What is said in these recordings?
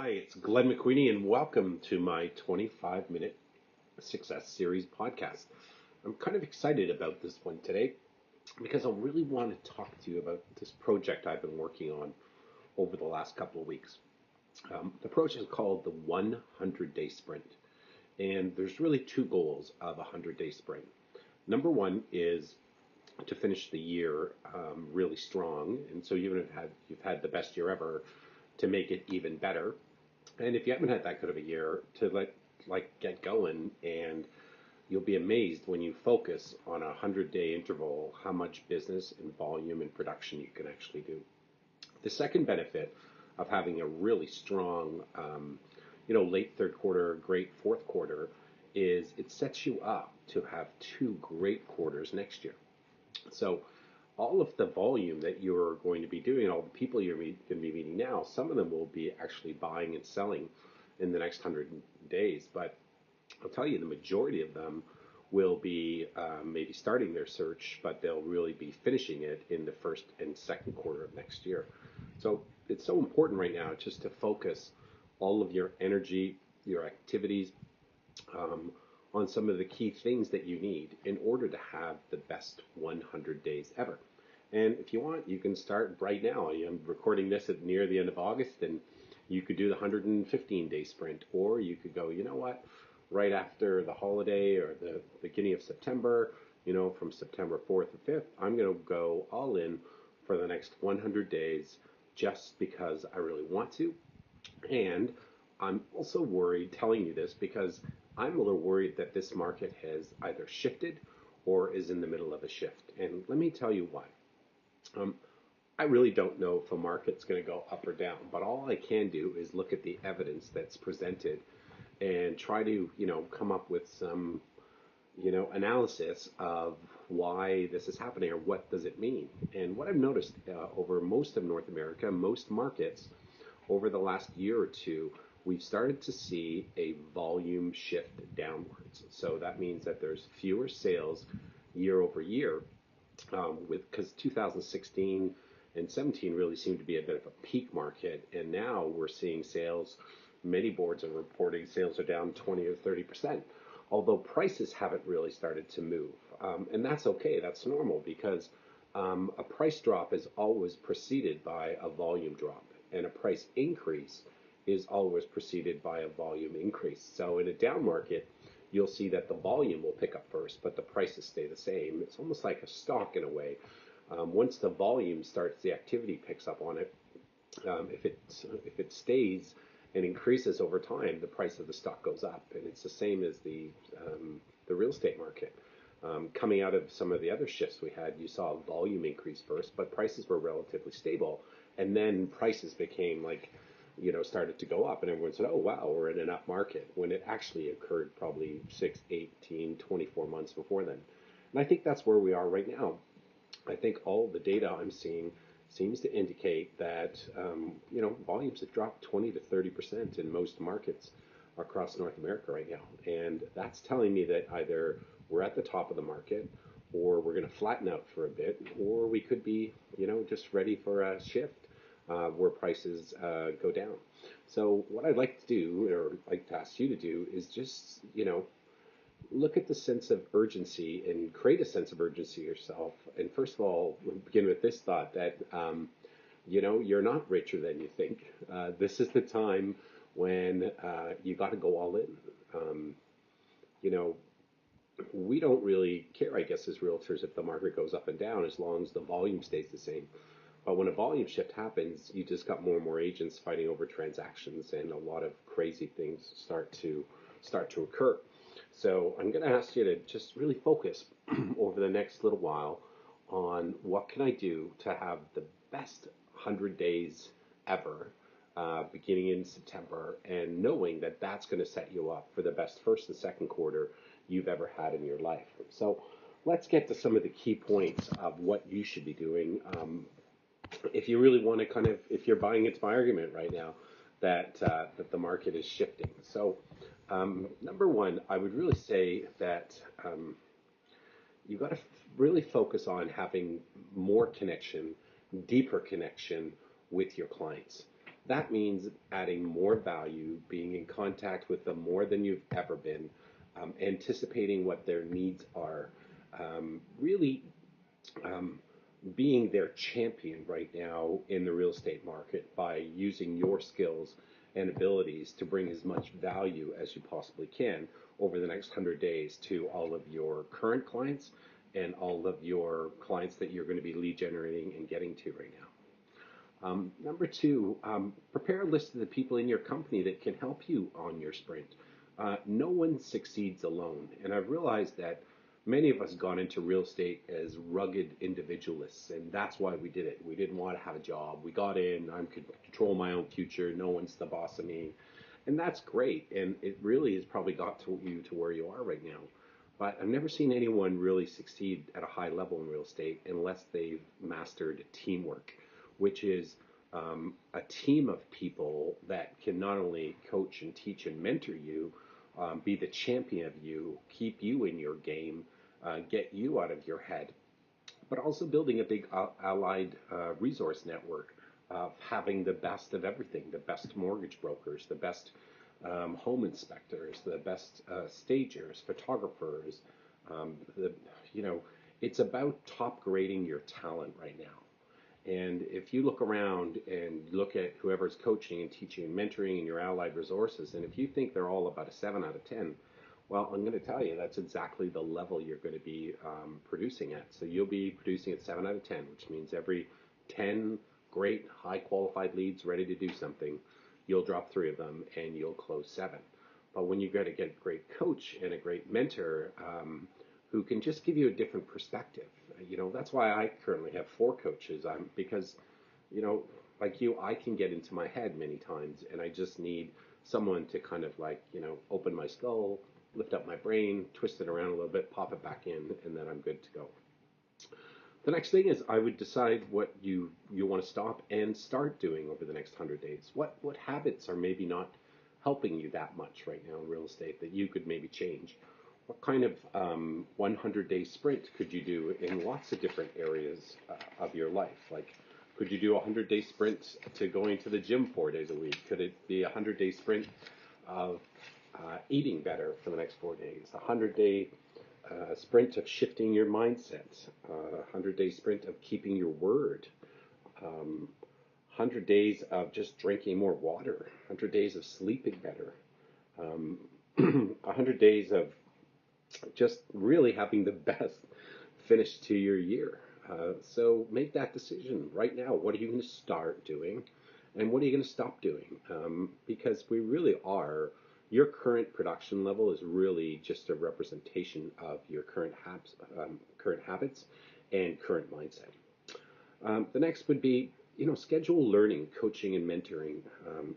Hi, it's Glenn McQueenie, and welcome to my 25-minute Success Series podcast. I'm kind of excited about this one today because I really want to talk to you about this project I've been working on over the last couple of weeks. The project is called the 100-Day Sprint, and there's really two goals of a 100-day sprint. Number one is to finish the year really strong, and so you've had the best year ever, to make it even better. And if you haven't had that good of a year, to get going, and you'll be amazed when you focus on a 100-day interval how much business and volume and production you can actually do. The second benefit of having a really strong, late third quarter, great fourth quarter, is it sets you up to have two great quarters next year. So all of the volume that you're going to be doing, all the people you're going to be meeting now, some of them will be actually buying and selling in the next 100 days. But I'll tell you, the majority of them will be maybe starting their search, but they'll really be finishing it in the first and second quarter of next year. So it's so important right now just to focus all of your energy, your activities, on some of the key things that you need in order to have the best 100 days ever. And if you want, you can start right now. I'm recording this at near the end of August, and you could do the 115-day sprint, or you could go, you know what, right after the holiday or the beginning of September, from September 4th or 5th, I'm going to go all in for the next 100 days just because I really want to. And I'm also worried telling you this because I'm a little worried that this market has either shifted or is in the middle of a shift. And let me tell you why. I really don't know if a market's going to go up or down, but all I can do is look at the evidence that's presented and try to, come up with some, analysis of why this is happening or what does it mean. And what I've noticed over most of North America, most markets, over the last year or two, we've started to see a volume shift downwards. So that means that there's fewer sales year over year, because 2016 and 17 really seemed to be a bit of a peak market, and now we're seeing sales. Many boards are reporting sales are down 20 or 30%, although prices haven't really started to move, and that's okay. That's normal because a price drop is always preceded by a volume drop, and a price increase is always preceded by a volume increase. So in a down market, you'll see that the volume will pick up first, but the prices stay the same. It's almost like a stock in a way. Once the volume starts, the activity picks up on it. If it stays and increases over time, the price of the stock goes up, and it's the same as the real estate market. Coming out of some of the other shifts we had, you saw a volume increase first, but prices were relatively stable, and then prices became started to go up, and everyone said, oh, wow, we're in an up market, when it actually occurred probably 6, 18, 24 months before then. And I think that's where we are right now. I think all the data I'm seeing seems to indicate that, volumes have dropped 20 to 30% in most markets across North America right now. And that's telling me that either we're at the top of the market, or we're going to flatten out for a bit, or we could be, just ready for a shift where prices go down. So what I'd like to do, or like to ask you to do, is just, look at the sense of urgency and create a sense of urgency yourself. And first of all, begin with this thought that, you're not richer than you think. This is the time when you got to go all in. We don't really care, I guess, as realtors, if the market goes up and down, as long as the volume stays the same. But when a volume shift happens, you just got more and more agents fighting over transactions, and a lot of crazy things start to occur. So I'm going to ask you to just really focus over the next little while on what can I do to have the best 100 days ever, beginning in September, and knowing that that's going to set you up for the best first and second quarter you've ever had in your life. So let's get to some of the key points of what you should be doing. If you really want to if you're buying into my argument right now that the market is shifting. So number one, I would really say that you've got to really focus on having more connection, deeper connection with your clients. That means adding more value, being in contact with them more than you've ever been, anticipating what their needs are, really um, being their champion right now in the real estate market by using your skills and abilities to bring as much value as you possibly can over the next 100 days to all of your current clients and all of your clients that you're going to be lead generating and getting to right now. Number two, prepare a list of the people in your company that can help you on your sprint. No one succeeds alone. And I've realized that many of us got into real estate as rugged individualists, and that's why we did it. We didn't want to have a job. We got in, I could control my own future. No one's the boss of me. And that's great. And it really has probably got to you to where you are right now. But I've never seen anyone really succeed at a high level in real estate unless they've mastered teamwork, which is a team of people that can not only coach and teach and mentor you, be the champion of you, keep you in your game, get you out of your head, but also building a big allied resource network of having the best of everything, the best mortgage brokers, the best home inspectors, the best stagers, photographers. The, you know, it's about top grading your talent right now. And if you look around and look at whoever's coaching and teaching and mentoring and your allied resources, and if you think they're all about a 7 out of 10, well, I'm going to tell you that's exactly the level you're going to be producing at. So you'll be producing at 7 out of 10, which means every 10 great, high qualified leads ready to do something, you'll drop 3 of them and you'll close 7. But when you get a great coach and a great mentor who can just give you a different perspective, that's why I currently have 4 coaches. Because, like you, I can get into my head many times, and I just need someone to kind of open my skull, lift up my brain, twist it around a little bit, pop it back in, and then I'm good to go. The next thing is I would decide what you want to stop and start doing over the next 100 days. What habits are maybe not helping you that much right now in real estate that you could maybe change? What kind of 100-day sprint could you do in lots of different areas of your life? Like, could you do a 100-day sprint to going to the gym 4 days a week? Could it be a 100-day sprint of eating better for the next 4 days? A 100-day sprint of shifting your mindset? A 100-day sprint of keeping your word? 100 days of just drinking more water? 100 days of sleeping better? 100 days of just really having the best finish to your year. So make that decision right now. What are you going to start doing, and what are you going to stop doing? Because we really are. Your current production level is really just a representation of your current habits and current mindset. The next would be, schedule learning, coaching, and mentoring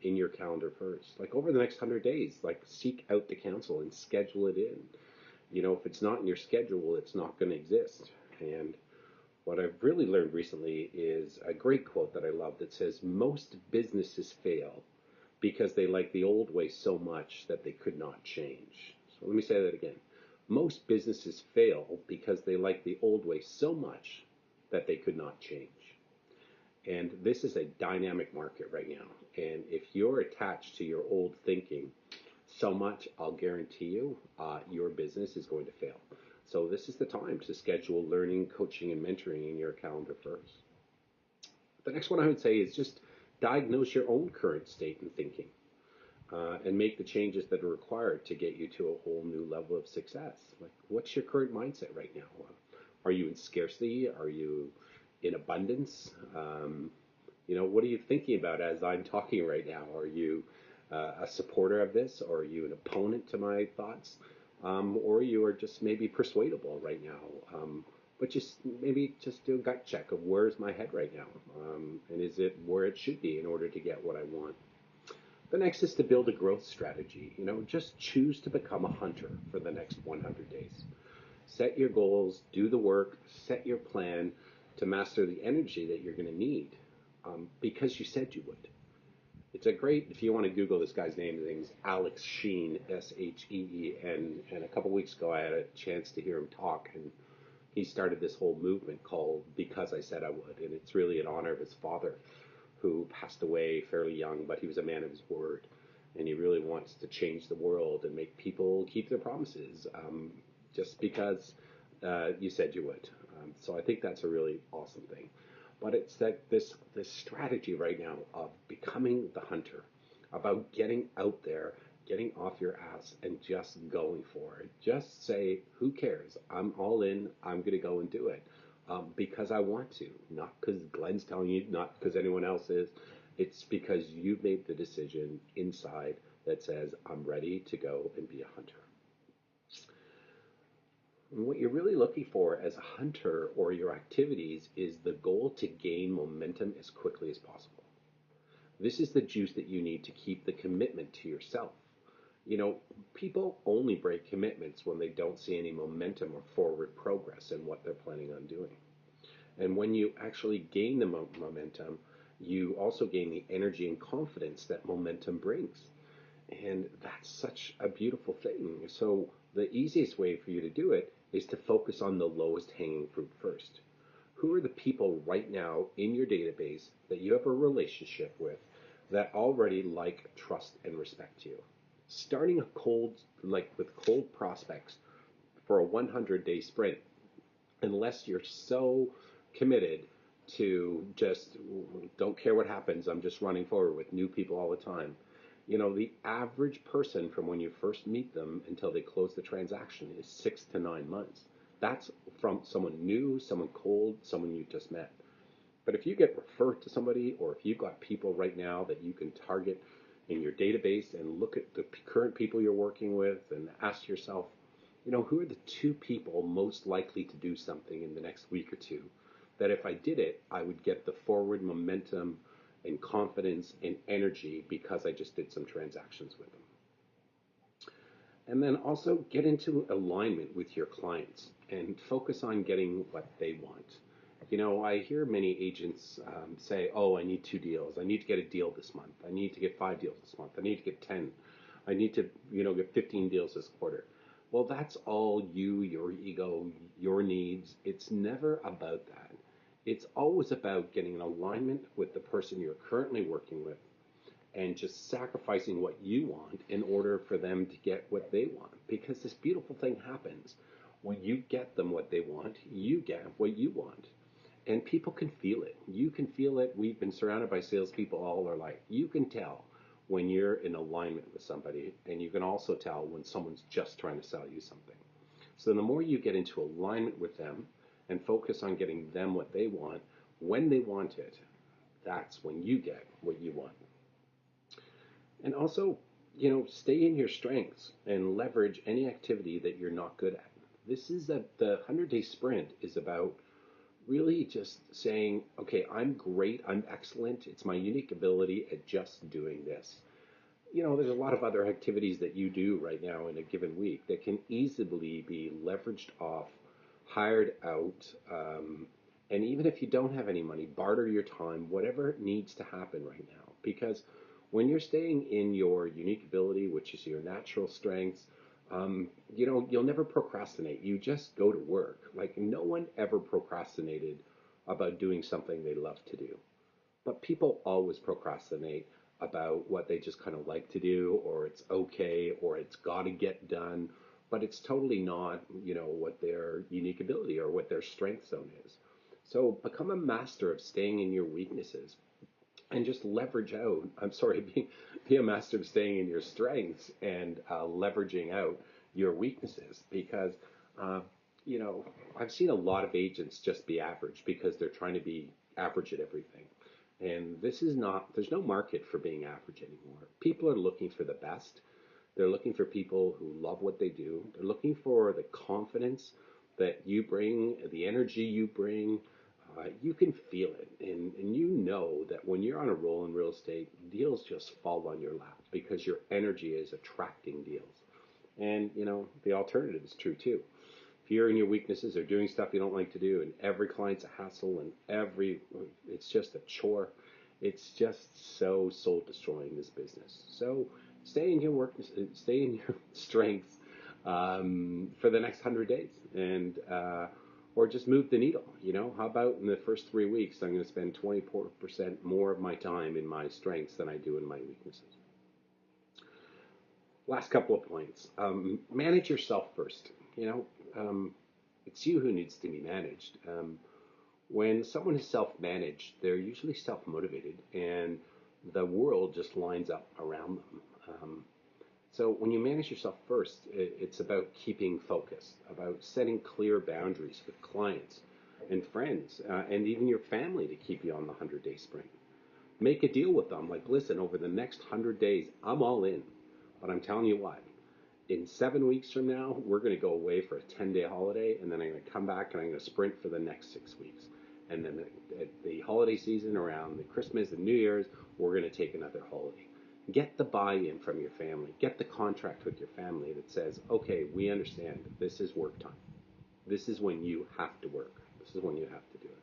in your calendar first. Like over the next 100 days, seek out the counsel and schedule it in. If it's not in your schedule, it's not going to exist. And what I've really learned recently is a great quote that I love that says, most businesses fail because they like the old way so much that they could not change. So let me say that again. Most businesses fail because they like the old way so much that they could not change. And this is a dynamic market right now. And if you're attached to your old thinking so much, I'll guarantee you, your business is going to fail. So this is the time to schedule learning, coaching, and mentoring in your calendar first. The next one I would say is just diagnose your own current state and thinking, and make the changes that are required to get you to a whole new level of success. Like, what's your current mindset right now? Are you in scarcity? Are you in abundance? What are you thinking about as I'm talking right now? Are you a supporter of this, or are you an opponent to my thoughts, or you are just maybe persuadable right now? But just do a gut check of where's my head right now, and is it where it should be in order to get what I want? The next is to build a growth strategy. Just choose to become a hunter for the next 100 days. Set your goals, do the work, set your plan to master the energy that you're going to need, because you said you would. It's a great, if you want to Google this guy's name, his name's Alex Sheen, Sheen, and a couple weeks ago I had a chance to hear him talk, and he started this whole movement called Because I Said I Would, and it's really in honor of his father, who passed away fairly young, but he was a man of his word, and he really wants to change the world and make people keep their promises, just because you said you would. So I think that's a really awesome thing. But it's that this strategy right now of becoming the hunter, about getting out there, getting off your ass, and just going for it. Just say, who cares? I'm all in. I'm going to go and do it, because I want to, not because Glenn's telling you, not because anyone else is. It's because you've made the decision inside that says, I'm ready to go and be a hunter. And what you're really looking for as a hunter or your activities is the goal to gain momentum as quickly as possible. This is the juice that you need to keep the commitment to yourself. You know, people only break commitments when they don't see any momentum or forward progress in what they're planning on doing. And when you actually gain the momentum, you also gain the energy and confidence that momentum brings. And that's such a beautiful thing. So the easiest way for you to do it is to focus on the lowest hanging fruit first. Who are the people right now in your database that you have a relationship with that already like, trust, and respect you? Starting a with cold prospects for a 100-day sprint, unless you're so committed to just don't care what happens, I'm just running forward with new people all the time. You know, the average person from when you first meet them until they close the transaction is 6 to 9 months. That's from someone new, someone cold, someone you just met. But if you get referred to somebody, or if you've got people right now that you can target in your database and look at the current people you're working with and ask yourself, you know, who are the two people most likely to do something in the next week or two that if I did it, I would get the forward momentum and confidence and energy because I just did some transactions with them. And then also get into alignment with your clients and focus on getting what they want. You know, I hear many agents say, oh, I need 2 deals. I need to get a deal this month. I need to get 5 deals this month. I need to get 10. I need to, get 15 deals this quarter. Well, that's all you, your ego, your needs. It's never about that. It's always about getting an alignment with the person you're currently working with and just sacrificing what you want in order for them to get what they want. Because this beautiful thing happens. When you get them what they want, you get what you want. And people can feel it. You can feel it. We've been surrounded by salespeople all our life. You can tell when you're in alignment with somebody, and you can also tell when someone's just trying to sell you something. So the more you get into alignment with them and focus on getting them what they want, when they want it, that's when you get what you want. And also, stay in your strengths and leverage any activity that you're not good at. This is that the 100-day sprint is about really just saying, okay, I'm great, I'm excellent, it's my unique ability at just doing this. There's a lot of other activities that you do right now in a given week that can easily be leveraged off, hired out, and even if you don't have any money, barter your time, whatever needs to happen right now. Because when you're staying in your unique ability, which is your natural strengths, you'll never procrastinate. You just go to work. Like, no one ever procrastinated about doing something they love to do. But people always procrastinate about what they just kind of like to do, or it's okay, or it's got to get done. But it's totally not, what their unique ability or what their strength zone is. So become a master of staying in your weaknesses and just leverage out. Be a master of staying in your strengths and leveraging out your weaknesses. Because, uh, I've seen a lot of agents just be average because they're trying to be average at everything. And there's no market for being average anymore. People are looking for the best. They're looking for people who love what they do. They're looking for the confidence that you bring, the energy you bring. You can feel it. And you know that when you're on a roll in real estate, deals just fall on your lap because your energy is attracting deals. And, the alternative is true too. If you're in your weaknesses or doing stuff you don't like to do, and every client's a hassle, and it's just a chore, it's just so soul destroying, this business. So stay in your work, stay in your strengths for the next 100 days, and or just move the needle. How about in the first 3 weeks, I'm going to spend 24% more of my time in my strengths than I do in my weaknesses. Last couple of points. Manage yourself first. It's you who needs to be managed. When someone is self-managed, they're usually self-motivated, and the world just lines up around them. So when you manage yourself first, it's about keeping focus, about setting clear boundaries with clients and friends, and even your family to keep you on the 100-day sprint. Make a deal with them, like, listen, over the next 100 days, I'm all in. But I'm telling you what, in 7 weeks from now, we're going to go away for a 10-day holiday, and then I'm going to come back and I'm going to sprint for the next 6 weeks. And then at the holiday season, around the Christmas and New Year's, we're going to take another holiday. Get the buy-in from your family. Get the contract with your family that says, okay, we understand this is work time. This is when you have to work. This is when you have to do it.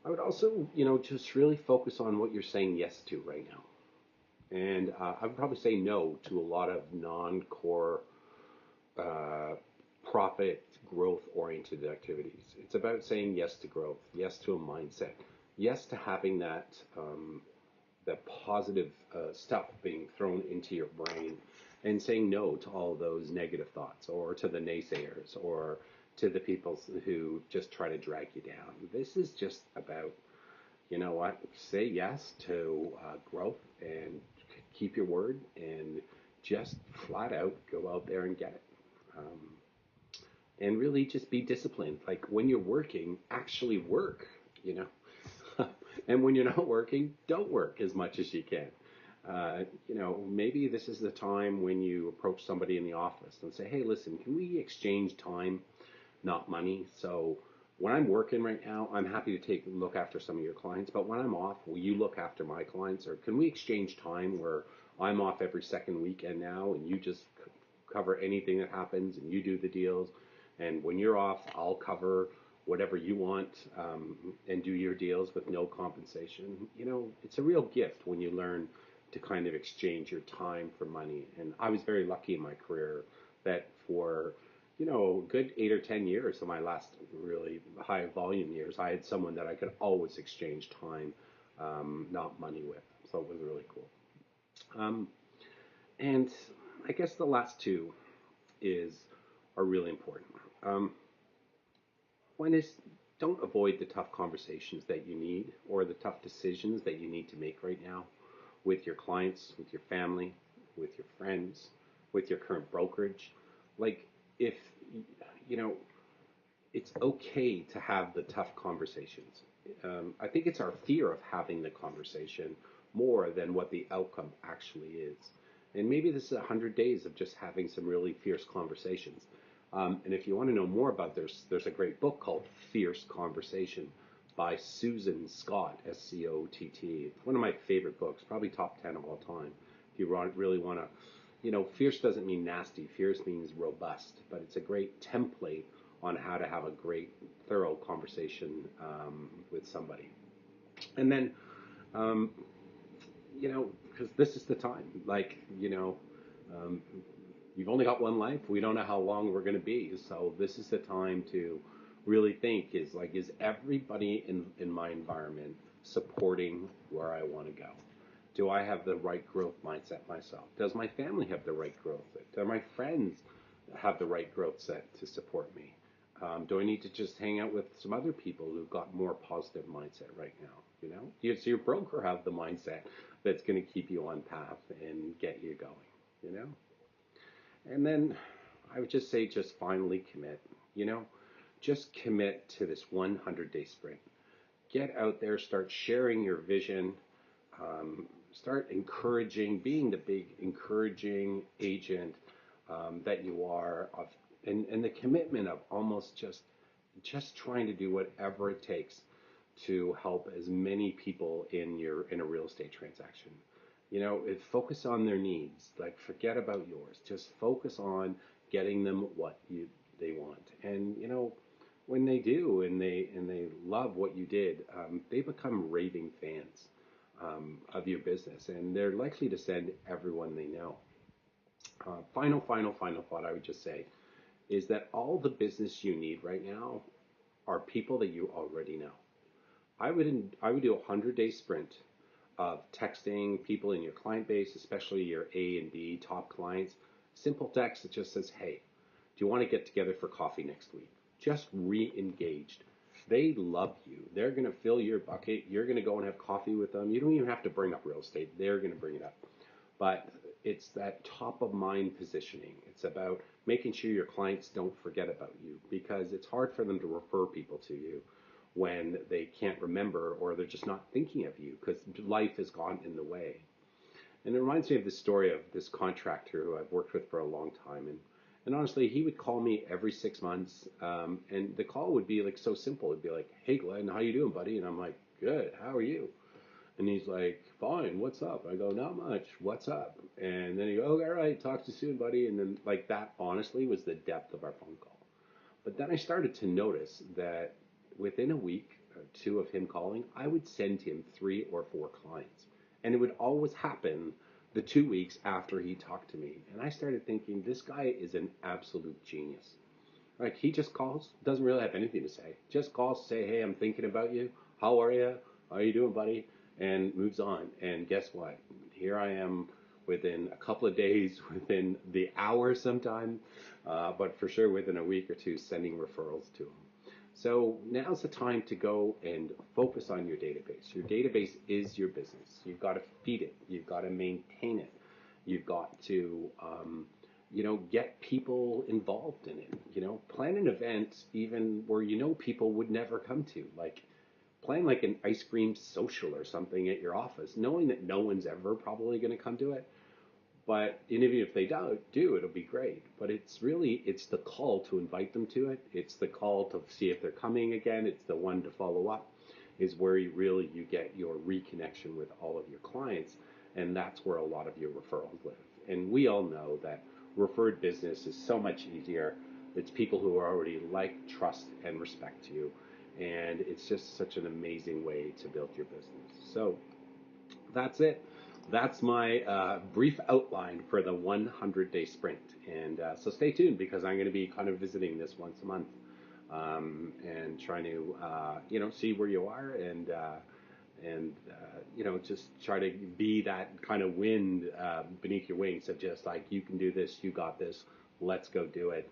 I would also, just really focus on what you're saying yes to right now. And I would probably say no to a lot of non-core profit growth-oriented activities. It's about saying yes to growth, yes to a mindset, yes to having that positive stuff being thrown into your brain, and saying no to all those negative thoughts, or to the naysayers, or to the people who just try to drag you down. This is just about, say yes to growth, and keep your word, and just flat out go out there and get it. And really just be disciplined. Like, when you're working, actually work, and when you're not working, don't work as much as you can. Maybe this is the time when you approach somebody in the office and say, hey, listen, can we exchange time, not money? So when I'm working right now, I'm happy to look after some of your clients, but when I'm off, will you look after my clients? Or can we exchange time where I'm off every second weekend now, and you just cover anything that happens, and you do the deals, and when you're off, I'll cover whatever you want, and do your deals with no compensation. It's a real gift when you learn to kind of exchange your time for money. And I was very lucky in my career that for, a good 8 or 10 years of my last really high volume years, I had someone that I could always exchange time, not money with. So it was really cool. And I guess the last two are really important. One is, don't avoid the tough conversations that you need, or the tough decisions that you need to make right now with your clients, with your family, with your friends, with your current brokerage. Like, if, it's okay to have the tough conversations. I think it's our fear of having the conversation more than what the outcome actually is. And maybe this is 100 days of just having some really fierce conversations. And if you want to know more about this, there's a great book called Fierce Conversation by Susan Scott, Scott. It's one of my favorite books, probably top 10 of all time. If you really want to, fierce doesn't mean nasty. Fierce means robust. But it's a great template on how to have a great, thorough conversation with somebody. And then, because this is the time. Like, you've only got one life. We don't know how long we're going to be. So this is the time to really think, is everybody in my environment supporting where I want to go? Do I have the right growth mindset myself? Does my family have the right growth? Do my friends have the right growth set to support me? Do I need to just hang out with some other people who've got more positive mindset right now? Does your broker have the mindset that's going to keep you on path and get you going? And then I would just say, just finally commit. Just commit to this 100-day sprint. Get out there, start sharing your vision, start encouraging, being the big encouraging agent that you are, and the commitment of almost just trying to do whatever it takes to help as many people in a real estate transaction. Focus on their needs. Like, forget about yours. Just focus on getting them what they want. And when they do, and they love what you did, they become raving fans of your business, and they're likely to send everyone they know. Final thought I would just say is that all the business you need right now are people that you already know. I would do a 100-day sprint of texting people in your client base, especially your A and B top clients. Simple text that just says, "Hey, do you want to get together for coffee next week?" Just re-engaged. They love you. They're going to fill your bucket. You're going to go and have coffee with them. You don't even have to bring up real estate. They're going to bring it up. But it's that top of mind positioning. It's about making sure your clients don't forget about you, because it's hard for them to refer people to you when they can't remember or they're just not thinking of you because life has gone in the way. And it reminds me of the story of this contractor who I've worked with for a long time. And honestly, he would call me every 6 months, and the call would be like so simple. It'd be like, "Hey, Glenn, how you doing, buddy?" And I'm like, "Good. How are you?" And he's like, "Fine. What's up?" I go, "Not much. What's up?" And then he goes, "Oh, all right. Talk to you soon, buddy." And then like that, honestly, was the depth of our phone call. But then I started to notice that within a week or two of him calling, I would send him 3 or 4 clients. And it would always happen the 2 weeks after he talked to me. And I started thinking, this guy is an absolute genius. Like, he just calls, doesn't really have anything to say. Just calls, say, "Hey, I'm thinking about you. How are you? How are you doing, buddy?" And moves on. And guess what? Here I am within a couple of days, within the hour sometime, but for sure within a week or two, sending referrals to him. So now's the time to go and focus on your database. Your database is your business. You've got to feed it. You've got to maintain it. You've got to, get people involved in it. Plan an event even where people would never come to. Like, plan like an ice cream social or something at your office, knowing that no one's ever probably going to come to it. But even if they do, it'll be great. But it's the call to invite them to it. It's the call to see if they're coming again. It's the one to follow up, is where you get your reconnection with all of your clients. And that's where a lot of your referrals live. And we all know that referred business is so much easier. It's people who already like, trust, and respect you. And it's just such an amazing way to build your business. So that's it. That's my brief outline for the 100-day sprint. And so stay tuned, because I'm going to be kind of visiting this once a month, and trying to, see where you are, and just try to be that kind of wind beneath your wings of just like, you can do this, you got this, let's go do it.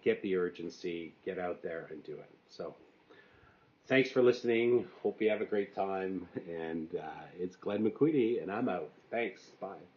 Get the urgency, get out there and do it. So thanks for listening. Hope you have a great time. And it's Glenn McQueenie, and I'm out. Thanks. Bye.